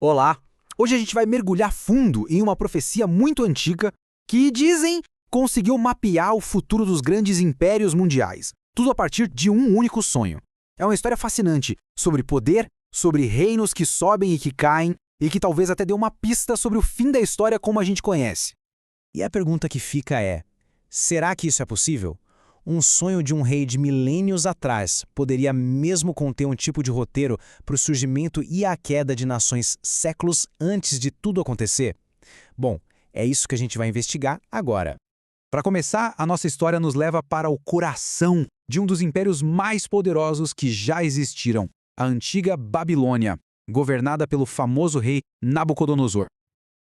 Olá! Hoje a gente vai mergulhar fundo em uma profecia muito antiga que, dizem, conseguiu mapear o futuro dos grandes impérios mundiais. Tudo a partir de um único sonho. É uma história fascinante sobre poder, sobre reinos que sobem e que caem, e que talvez até dê uma pista sobre o fim da história como a gente conhece. E a pergunta que fica é: será que isso é possível? Um sonho de um rei de milênios atrás poderia mesmo conter um tipo de roteiro para o surgimento e a queda de nações séculos antes de tudo acontecer? Bom, é isso que a gente vai investigar agora. Para começar, a nossa história nos leva para o coração de um dos impérios mais poderosos que já existiram, a antiga Babilônia, governada pelo famoso rei Nabucodonosor.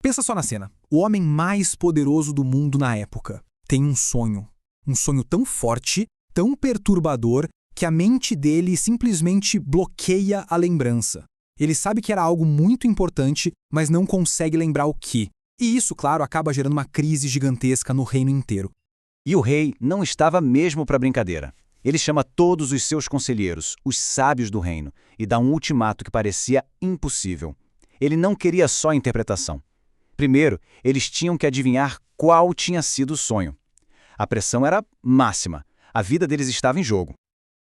Pensa só na cena. O homem mais poderoso do mundo na época tem um sonho. Um sonho tão forte, tão perturbador, que a mente dele simplesmente bloqueia a lembrança. Ele sabe que era algo muito importante, mas não consegue lembrar o que. E isso, claro, acaba gerando uma crise gigantesca no reino inteiro. E o rei não estava mesmo para brincadeira. Ele chama todos os seus conselheiros, os sábios do reino, e dá um ultimato que parecia impossível. Ele não queria só interpretação. Primeiro, eles tinham que adivinhar qual tinha sido o sonho. A pressão era máxima. A vida deles estava em jogo.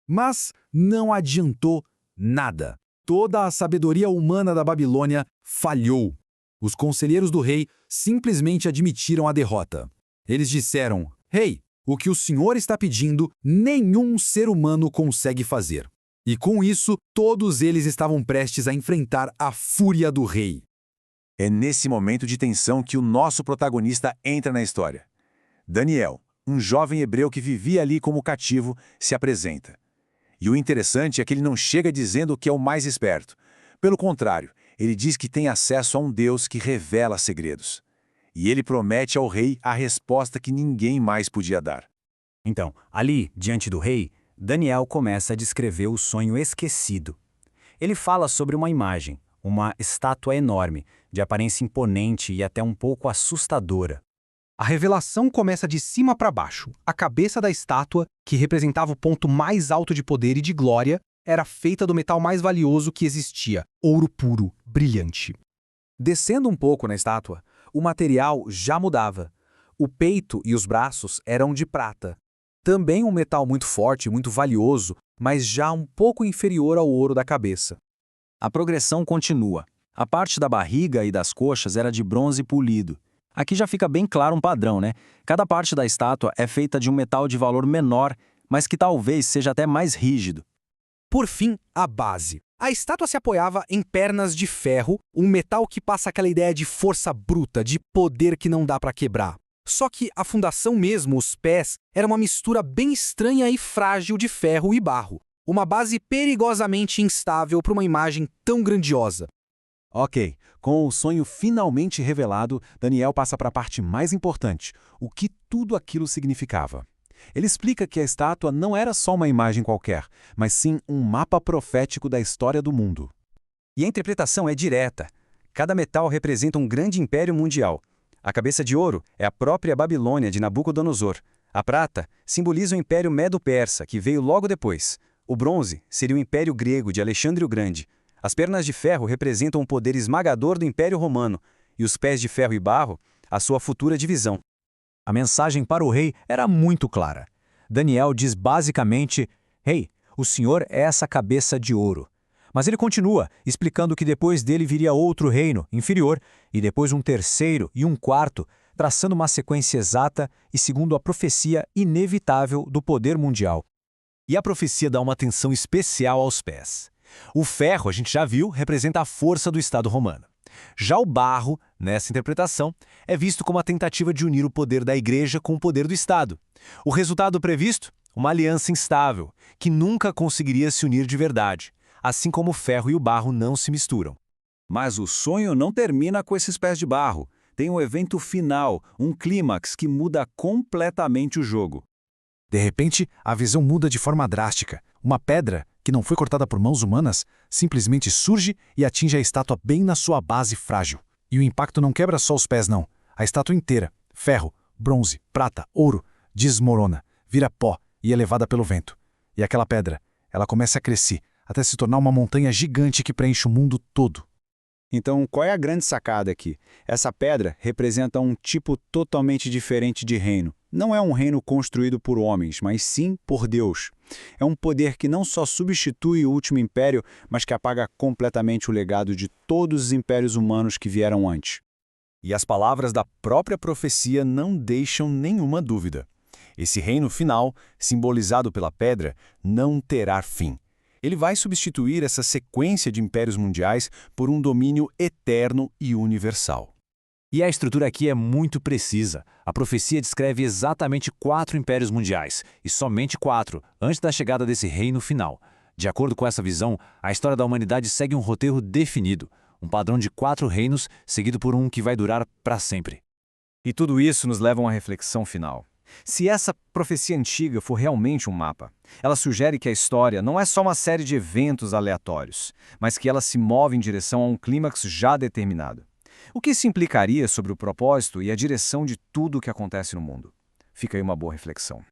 Mas não adiantou nada. Toda a sabedoria humana da Babilônia falhou. Os conselheiros do rei simplesmente admitiram a derrota. Eles disseram: "Rei, o que o senhor está pedindo, nenhum ser humano consegue fazer." E com isso, todos eles estavam prestes a enfrentar a fúria do rei. É nesse momento de tensão que o nosso protagonista entra na história. Daniel, um jovem hebreu que vivia ali como cativo, se apresenta. E o interessante é que ele não chega dizendo que é o mais esperto. Pelo contrário, ele diz que tem acesso a um Deus que revela segredos. E ele promete ao rei a resposta que ninguém mais podia dar. Então, ali, diante do rei, Daniel começa a descrever o sonho esquecido. Ele fala sobre uma imagem, uma estátua enorme, de aparência imponente e até um pouco assustadora. A revelação começa de cima para baixo. A cabeça da estátua, que representava o ponto mais alto de poder e de glória, era feita do metal mais valioso que existia, ouro puro, brilhante. Descendo um pouco na estátua, o material já mudava. O peito e os braços eram de prata. Também um metal muito forte, muito valioso, mas já um pouco inferior ao ouro da cabeça. A progressão continua. A parte da barriga e das coxas era de bronze polido. Aqui já fica bem claro um padrão, né? Cada parte da estátua é feita de um metal de valor menor, mas que talvez seja até mais rígido. Por fim, a base. A estátua se apoiava em pernas de ferro, um metal que passa aquela ideia de força bruta, de poder que não dá para quebrar. Só que a fundação mesmo, os pés, era uma mistura bem estranha e frágil de ferro e barro. Uma base perigosamente instável para uma imagem tão grandiosa. Ok, com o sonho finalmente revelado, Daniel passa para a parte mais importante, o que tudo aquilo significava. Ele explica que a estátua não era só uma imagem qualquer, mas sim um mapa profético da história do mundo. E a interpretação é direta. Cada metal representa um grande império mundial. A cabeça de ouro é a própria Babilônia de Nabucodonosor. A prata simboliza o Império Medo-Persa, que veio logo depois. O bronze seria o Império Grego de Alexandre o Grande. As pernas de ferro representam o poder esmagador do Império Romano, e os pés de ferro e barro, a sua futura divisão. A mensagem para o rei era muito clara. Daniel diz basicamente: "Rei, o senhor é essa cabeça de ouro." Mas ele continua, explicando que depois dele viria outro reino, inferior, e depois um terceiro e um quarto, traçando uma sequência exata e segundo a profecia inevitável do poder mundial. E a profecia dá uma atenção especial aos pés. O ferro, a gente já viu, representa a força do Estado romano. Já o barro, nessa interpretação, é visto como a tentativa de unir o poder da Igreja com o poder do Estado. O resultado previsto? Uma aliança instável, que nunca conseguiria se unir de verdade, assim como o ferro e o barro não se misturam. Mas o sonho não termina com esses pés de barro. Tem um evento final, um clímax que muda completamente o jogo. De repente, a visão muda de forma drástica. Uma pedra, que não foi cortada por mãos humanas, simplesmente surge e atinge a estátua bem na sua base frágil. E o impacto não quebra só os pés, não. A estátua inteira, ferro, bronze, prata, ouro, desmorona, vira pó e é levada pelo vento. E aquela pedra, ela começa a crescer, até se tornar uma montanha gigante que preenche o mundo todo. Então, qual é a grande sacada aqui? Essa pedra representa um tipo totalmente diferente de reino. Não é um reino construído por homens, mas sim por Deus. É um poder que não só substitui o último império, mas que apaga completamente o legado de todos os impérios humanos que vieram antes. E as palavras da própria profecia não deixam nenhuma dúvida. Esse reino final, simbolizado pela pedra, não terá fim. Ele vai substituir essa sequência de impérios mundiais por um domínio eterno e universal. E a estrutura aqui é muito precisa. A profecia descreve exatamente 4 impérios mundiais, e somente 4, antes da chegada desse reino final. De acordo com essa visão, a história da humanidade segue um roteiro definido, um padrão de 4 reinos, seguido por um que vai durar para sempre. E tudo isso nos leva a uma reflexão final. Se essa profecia antiga for realmente um mapa, ela sugere que a história não é só uma série de eventos aleatórios, mas que ela se move em direção a um clímax já determinado. O que isso implicaria sobre o propósito e a direção de tudo o que acontece no mundo? Fica aí uma boa reflexão.